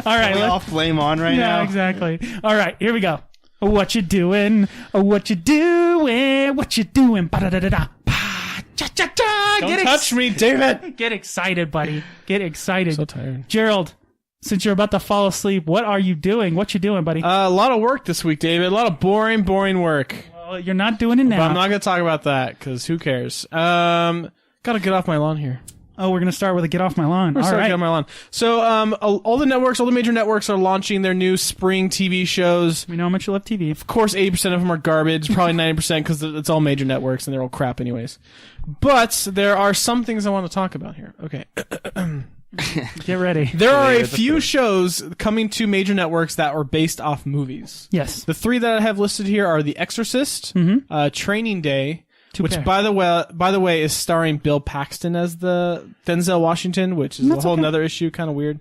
All right. We're all flame on right now. Yeah, exactly. All right, here we go. What you doing? What you doing? What you doing? Ba-da-da-da-da. Cha-cha-cha. Don't touch me, David. Get excited, buddy. Get excited. So tired. Gerald, since you're about to fall asleep, what are you doing? What you doing, buddy? A lot of work this week, David. A lot of boring work. Well, you're not doing it now. But I'm not going to talk about that because who cares? Got to get off my lawn here. Oh, we're going to start with a get off my lawn. All right. Get off my lawn. So all the major networks are launching their new spring TV shows. We know how much you love TV. Of course, 80% of them are garbage. Probably 90% because it's all major networks and they're all crap anyways. But there are some things I want to talk about here. Okay. Get ready. There are a few shows coming to major networks that are based off movies. Yes. The three that I have listed here are The Exorcist, Training Day, which by the way is starring Bill Paxton as the Denzel Washington, which is a whole nother issue, kind of weird.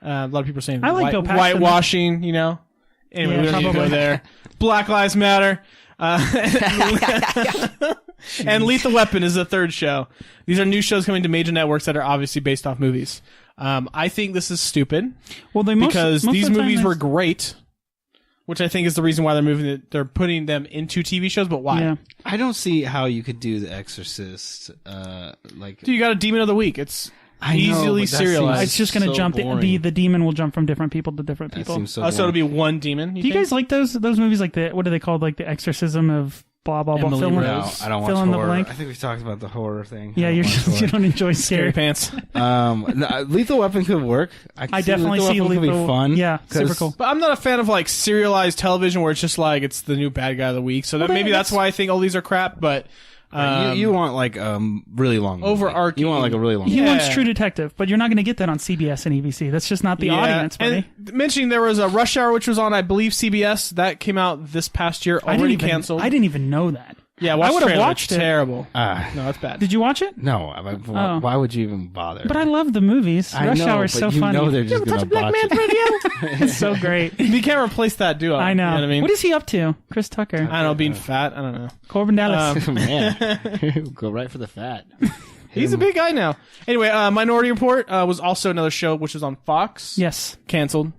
A lot of people are saying I like Bill Paxton. whitewashing, you know. Anyway, Yeah, we don't need to go there. Black Lives Matter. And Lethal Weapon is the third show. These are new shows coming to major networks that are obviously based off movies. I think this is stupid. Well, because most these of the movies time were great, which I think is the reason why they're putting them into TV shows. But why? Yeah. I don't see how you could do The Exorcist. Dude, you got a Demon of the Week. It's I know, easily but that serialized. seems It's just going to so jump. boring. The demon will jump from different people to different That people. seems so So it'll boring. be one demon. Do you guys like those movies like what are they called? Like The Exorcism of blah, blah, blah. Emily fill in- No, I don't watch fill in the horror. blank. I think we talked about the horror thing. Yeah, I don't watch you horror. don't enjoy Scary scary. Pants. No, Lethal Weapon could work. I definitely see Weapon could Lethal. be fun. Yeah, 'cause super cool. But I'm not a fan of like serialized television where it's just like it's the new bad guy of the week. So maybe that's why I think all these are crap. But You want like really long movie. overarching. You want like a really long He movie. wants True Detective, but you're not going to get that on CBS and ABC. That's just not the audience, buddy. And mentioning there was a Rush Hour, which was on, I believe, CBS. That came out this past year, already canceled. I didn't even know that. Yeah, I would have trailer. watched It's it. terrible. Ah, No, it's bad. Did you watch it? no, why would you even bother? But I love the movies. I Rush know, Hour is but so you funny. know they're just gonna botch it. It's so great. You can't replace that duo. I know. You know what I mean? What is he up to? Chris Tucker. I don't know, being fat. I don't know. Corbin Dallas. Man, go right for the fat. He's a big guy now. Anyway, Minority Report was also another show which was on Fox. Yes. Canceled.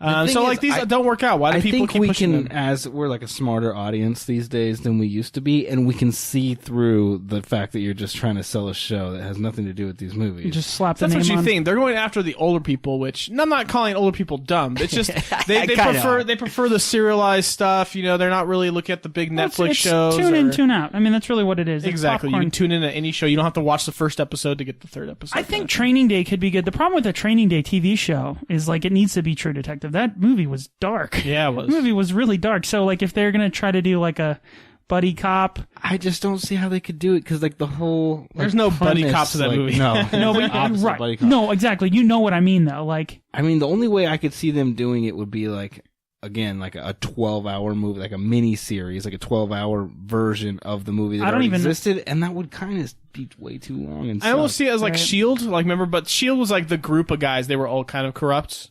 thing So like is, these don't work out. Why do I people think keep we pushing can, them? as we're like a smarter audience these days than we used to be, and we can see through the fact that you're just trying to sell a show that has nothing to do with these movies. Just slap the That's name what you on. think. They're going after the older people, which and I'm not calling older people dumb. It's just they prefer the serialized stuff. You know, they're not really looking at the big Netflix It's shows. tune in, tune out. I mean, that's really what it is. It's Exactly. You popcorn. can tune in at any show. You don't have to watch the first episode to get the third episode. I think Training Day could be good. The problem with a Training Day TV show is like it needs to be True Detective. That movie was dark. Yeah, it was. The movie was really dark. So like if they're gonna try to do like a buddy cop, I just don't see how they could do it because like the whole like, There's no buddy premise, cop to that like, movie. No, no, it's but the opposite of buddy right? cop. No, exactly. You know what I mean though. Like I mean the only way I could see them doing it would be like again like a 12-hour movie, like a mini series, like a 12-hour version of the movie that I don't already even- existed, and that would kind of be way too long. And I almost suck. see it as like Right. Shield. Like remember, but Shield was like the group of guys. They were all kind of corrupt.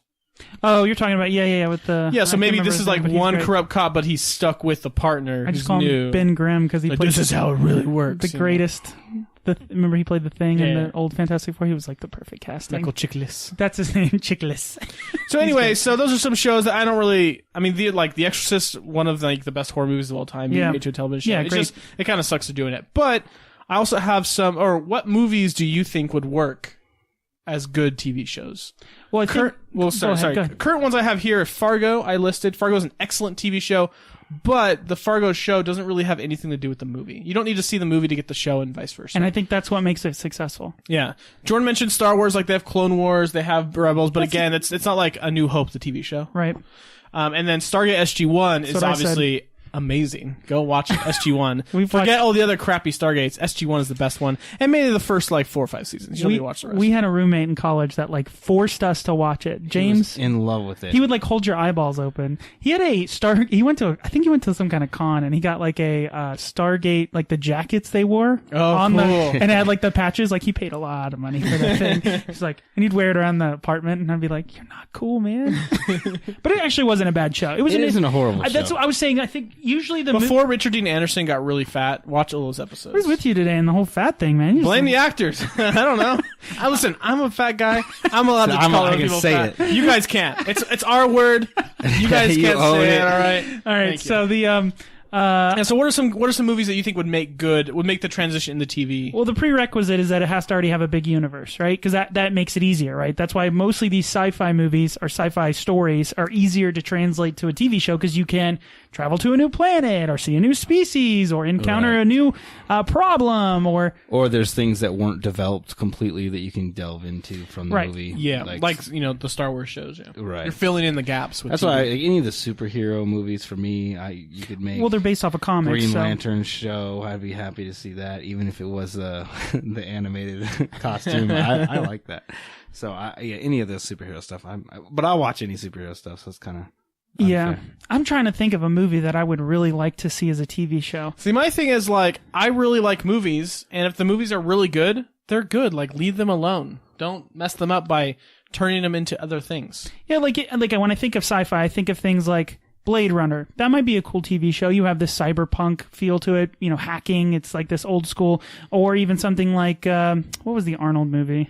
oh, you're talking about yeah with the Yeah, so I maybe can't this remember is his like name, but he's one great. corrupt cop, but he's stuck with the partner I just who's call new. him Ben Grimm because he Like, played this is how it really works. the greatest. Remember he played the Thing in Yeah. the old Fantastic Four. He was like the perfect casting. Michael Chiklis. That's his name, Chickless. So anyway, so those are some shows that I don't really. I mean, The Exorcist, one of like the best horror movies of all time. Yeah. Made to a television show. Yeah, It's great. just it kind of sucks to doing it. But I also have some. Or what movies do you think would work as good TV shows? Well, I Current. think, Well, go sorry. ahead, go ahead. Current ones I have here. Fargo. I listed. Fargo is an excellent TV show, but the Fargo show doesn't really have anything to do with the movie. You don't need to see the movie to get the show, and vice versa. And I think that's what makes it successful. Yeah, Jordan mentioned Star Wars. Like they have Clone Wars, they have Rebels, but again, it's not like A New Hope, the TV show. Right. And then Stargate SG-1 is what I obviously amazing. Go watch SG-1. We've Forget watched- all the other crappy Stargates. SG-1 is the best one, and maybe the first like 4 or 5 seasons. You don't need to watch the rest. We had a roommate in college that like forced us to watch it. He was James, in love with it. he would like hold your eyeballs open. He had I think he went to some kind of con and he got like a Stargate, like the jackets they wore. Oh, on cool. and it had like the patches. Like he paid a lot of money for that thing. He's like, and he'd wear it around the apartment and I'd be like, you're not cool, man. But it actually wasn't a bad show. It It isn't a horrible That's show. what I was saying. I think usually before Richard Dean Anderson got really fat, watch all those episodes. What's with you today and the whole fat thing, man? Blame the actors. I don't know. Listen, I'm a fat guy. I'm allowed to call other people fat. You guys can't. It's our word. You guys can't say it. All right. All right. So so what are some movies that you think would make the transition into TV? Well, the prerequisite is that it has to already have a big universe, right? Because that makes it easier, right? That's why mostly these sci-fi movies or sci-fi stories are easier to translate to a TV show, because you can travel to a new planet or see a new species or encounter a new problem or there's things that weren't developed completely that you can delve into from the movie. Yeah, like the Star Wars shows. Yeah. Right. You're filling in the gaps. With That's TV. why any of the superhero movies for me, you could make. Well, they're based off a comic. Green Lantern show. I'd be happy to see that, even if it was the animated costume. I like that. So any of the superhero stuff. But I'll watch any superhero stuff. So it's kind of. Yeah. I'm trying to think of a movie that I would really like to see as a TV show. See, my thing is, like, I really like movies, and if the movies are really good, they're good. Like, leave them alone. Don't mess them up by turning them into other things. Yeah, like when I think of sci-fi, I think of things like Blade Runner. That might be a cool TV show. You have this cyberpunk feel to it, hacking. It's like this old school. Or even something like, what was the Arnold movie?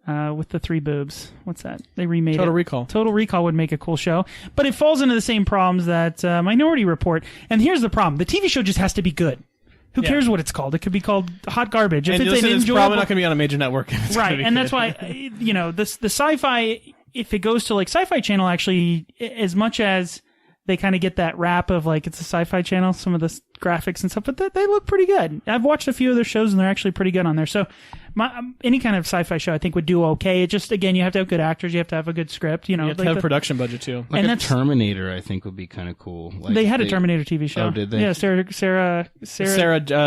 With the 3 boobs. What's that? They remade Total it. Recall. Total Recall would make a cool show. But it falls into the same problems that Minority Report. And here's the problem. The TV show just has to be good. Who cares what it's called? It could be called hot garbage. If it's probably not going to be on a major network. Right, and that's why, the sci-fi, if it goes to like Sci-Fi Channel, actually, as much as they kind of get that rap of like it's a Sci-Fi Channel, some of the graphics and stuff, but they look pretty good. I've watched a few of their shows and they're actually pretty good on there. So any kind of sci-fi show I think would do okay. It just, again, you have to have good actors, you have to have a good script, you have to have a production budget too. Like a Terminator, I think would be kind of cool. Like they had a Terminator TV show. Oh, did they? Yeah, Sarah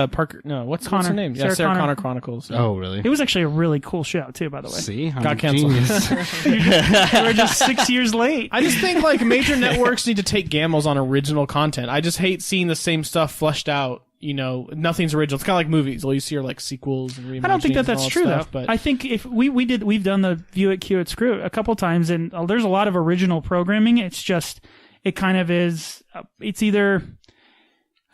Parker. No, what's Connor. her name? Yeah, Sarah Connor Chronicles. Yeah. Oh, really? It was actually a really cool show too, by the way. See, got canceled. We're just 6 years late. I just think like major networks need to take gambles on original content. I just hate seeing the same stuff fleshed out. Nothing's original. It's kind of like movies. All you see are like sequels and reimaginings. I don't think that's true stuff, though. But I think if we've done the View It, Cue It, Screw It a couple times, and there's a lot of original programming. It's just, it kind of is, it's either,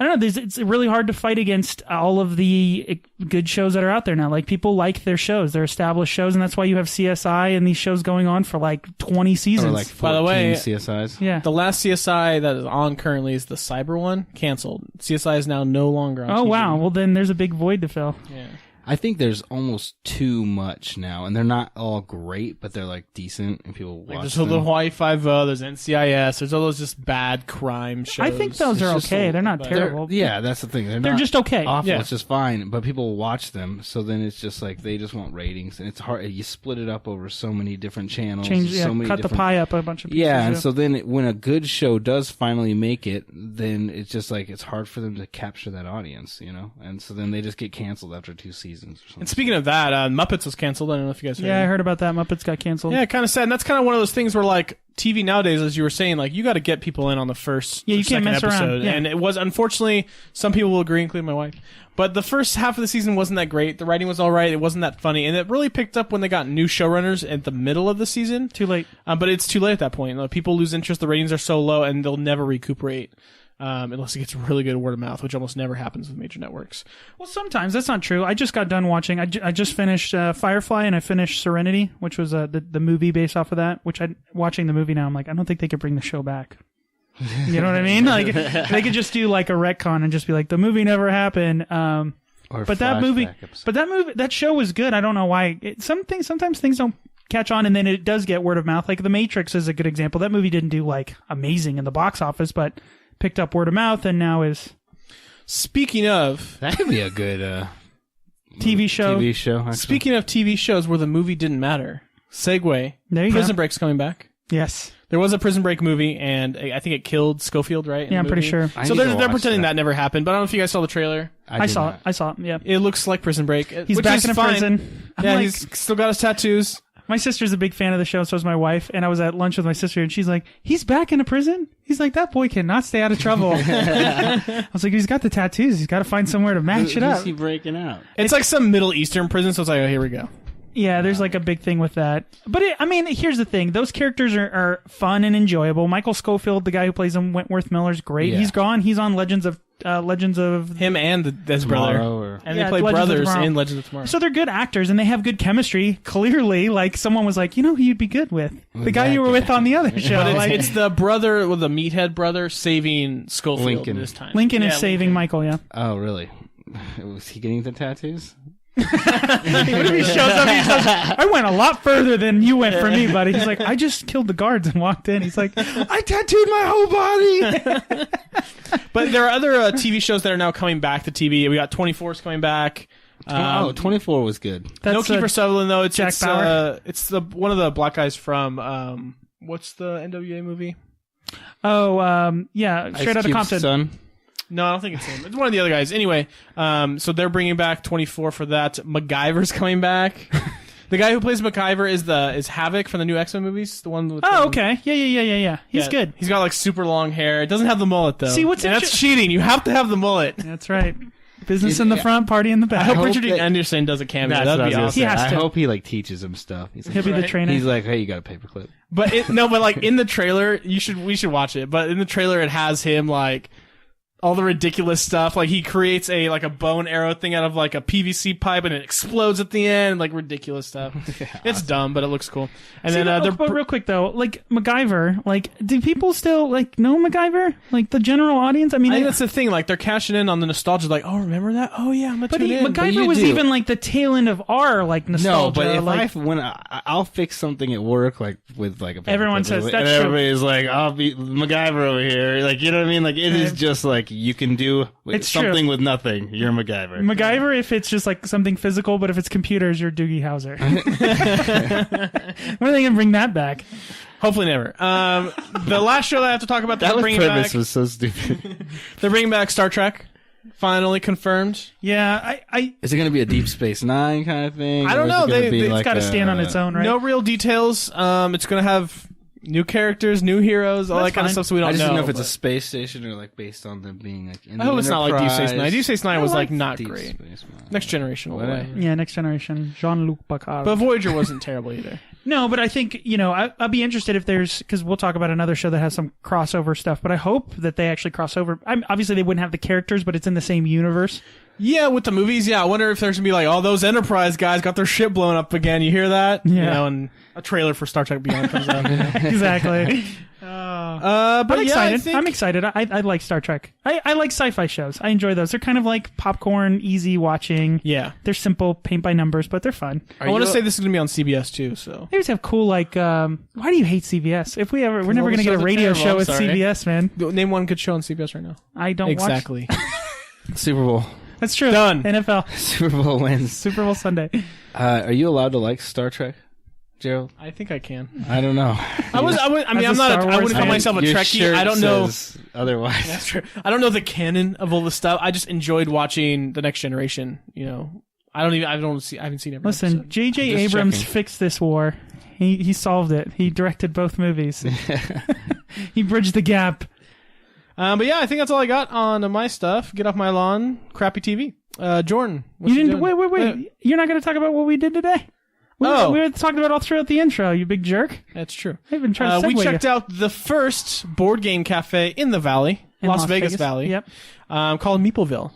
I don't know, it's really hard to fight against all of the good shows that are out there now. Like, people like their shows, their established shows, and that's why you have CSI and these shows going on for like 20 seasons. Or like 14 by the way, CSIs. Yeah. The last CSI that is on currently is the cyber one, canceled. CSI is now no longer on Oh, TV. wow. Well, then there's a big void to fill. Yeah. I think there's almost too much now, and they're not all great, but they're like decent, and people watch There's them. the Hawaii Five-0, there's NCIS, there's all those just bad crime shows. I think those are okay. They're not terrible. Yeah, that's the thing. They're not just okay. Awful. Yeah. It's just fine, but people watch them, so then it's just like they just want ratings, and it's hard. You split it up over so many different channels. Cut the pie up a bunch of pieces. Yeah, and so then when a good show does finally make it, then it's just like it's hard for them to capture that audience, and so then they just get canceled after 2 seasons or something. And speaking of that, Muppets was canceled. I don't know if you guys heard. Yeah, I heard about that. Muppets got canceled. Yeah, kind of sad. And that's kind of one of those things where, like, TV nowadays, as you were saying, like, you got to get people in on the first you or can't second mess episode. around. Yeah. And it was, unfortunately, some people will agree, including my wife. But the first half of the season wasn't that great. The writing was all right. It wasn't that funny. And it really picked up when they got new showrunners at the middle of the season. Too late. But it's too late at that point. People lose interest. The ratings are so low, and they'll never recuperate. Unless it gets really good word of mouth, which almost never happens with major networks. Well, sometimes that's not true. I just got done watching. I just finished Firefly, and I finished Serenity, which was the movie based off of that. Which watching the movie now, I'm like, I don't think they could bring the show back. You know what I mean? Like, they could just do like a retcon and just be like, the movie never happened. But that show was good. I don't know why. Sometimes things don't catch on, and then it does get word of mouth. Like The Matrix is a good example. That movie didn't do like amazing in the box office, but picked up word of mouth, and now is. Speaking of, that could be a good TV show. Actually. Speaking of TV shows where the movie didn't matter, segue. There you Prison go. Break's coming back. Yes. There was a Prison Break movie, and I think it killed Schofield, right? Yeah, I'm pretty sure. So they're pretending that never happened, but I don't know if you guys saw the trailer. I saw it, yeah. It looks like Prison Break. He's back in a prison. Yeah, he's still got his tattoos. My sister's a big fan of the show, so is my wife, and I was at lunch with my sister, and she's like, he's back in a prison? He's like, that boy cannot stay out of trouble. I was like, he's got the tattoos. He's got to find somewhere to match it up. Who's he breaking out? It's like some Middle Eastern prison, so it's like, oh, here we go. Yeah, there's like a big thing with that. But here's the thing: those characters are fun and enjoyable. Michael Scofield, the guy who plays him, Wentworth Miller's great. Yeah. He's gone. He's on Legends of him and his brother, and they play brothers in Legends of Tomorrow. So they're good actors and they have good chemistry. Clearly, like someone was like, who you'd be good with the guy you were with on the other show. But it's the brother with the meathead brother saving Schofield Lincoln. this time. Lincoln is saving Michael. Yeah. Oh, really? Was he getting the tattoos? He shows up. He says, "I went a lot further than you went for me, buddy." He's like, "I just killed the guards and walked in." He's like, "I tattooed my whole body." But there are other TV shows that are now coming back to TV. We got 24's coming back. 24 was good. No Kiefer Sutherland though. It's Jack Bauer. It's the one of the black guys from what's the NWA movie? Oh, yeah, Straight Outta Compton. Son. No, I don't think it's him. It's one of the other guys. Anyway, so they're bringing back 24 for that. MacGyver's coming back. The guy who plays MacGyver is Havoc from the new X-Men movies. The one with okay. Yeah. He's good. He's got like super long hair. It doesn't have the mullet though. See, that's cheating. You have to have the mullet. That's right. Business in the front, party in the back. I hope Richard Dean Anderson does a cameo. That'd be awesome. He has I to. hope he like teaches him stuff. He'll be the trainer. He's like, hey, you got a paperclip. But like in the trailer, we should watch it. But in the trailer, it has him like all the ridiculous stuff. Like he creates a bone arrow thing out of like a PVC pipe and it explodes at the end. Like ridiculous stuff. It's dumb, but it looks cool. And but real quick though, like MacGyver, like do people still like know MacGyver? Like the general audience? I think that's the thing. Like they're cashing in on the nostalgia. Like, oh, remember that? Oh yeah, I'm gonna tune in. MacGyver was even like the tail end of our like nostalgia. No, but if I'll fix something at work, like with like a paperclip, everyone says that's and true. everybody's like, I'll be MacGyver over here. Like, you know what I mean? Like it is just like you can do something with nothing. You're MacGyver. MacGyver if it's just like something physical, but if it's computers, you're Doogie Howser. When are they gonna bring that back? Hopefully never. The last show that I have to talk about that premise was so stupid. They're bringing back Star Trek. Finally confirmed. Yeah, Is it going to be a Deep Space Nine kind of thing? I don't know. It's got to stand on its own, right? No real details. It's going to have new characters, new heroes, all that kind of stuff. So we don't know. I just don't know if it's a space station or like based on them being like. In I hope it's not like Deep Space Nine. Deep Space Nine was like not Deep great. Space, Next Generation. Yeah, Next Generation. Jean-Luc Picard. But Voyager wasn't terrible either. No, but I think, I'll be interested if there's, because we'll talk about another show that has some crossover stuff, but I hope that they actually cross over. Obviously, they wouldn't have the characters, but it's in the same universe. Yeah, with the movies, yeah. I wonder if there's going to be like, all those Enterprise guys got their ship blown up again. You hear that? Yeah. And a trailer for Star Trek Beyond comes out. Exactly. But I'm excited. I'm excited. I like Star Trek. I like sci-fi shows. I enjoy those. They're kind of like popcorn, easy watching. Yeah. They're simple, paint by numbers, but they're fun. I want to say this is going to be on CBS too, so. They always have cool, like, why do you hate CBS? We're never going to get a radio show with CBS, man. Name one good show on CBS right now. I don't exactly. watch. Super Bowl. That's true. Done. NFL. Super Bowl wins. Super Bowl Sunday. Are you allowed to like Star Trek, Gerald? I think I can. I don't know. I wouldn't call myself a Trekkie. I don't know. Otherwise. That's true. I don't know the canon of all the stuff. I just enjoyed watching The Next Generation, I haven't seen every Listen, J.J. Abrams fixed this war. He solved it. He directed both movies. He bridged the gap. But yeah, I think that's all I got on my stuff. Get off my lawn, crappy TV. Jordan, what you didn't wait. You're not going to talk about what we did today? We were talking about all throughout the intro, you big jerk. That's true. I've been trying to segue we checked out the first board game cafe in the Valley, Las Vegas Valley. Yep. Called Meepleville.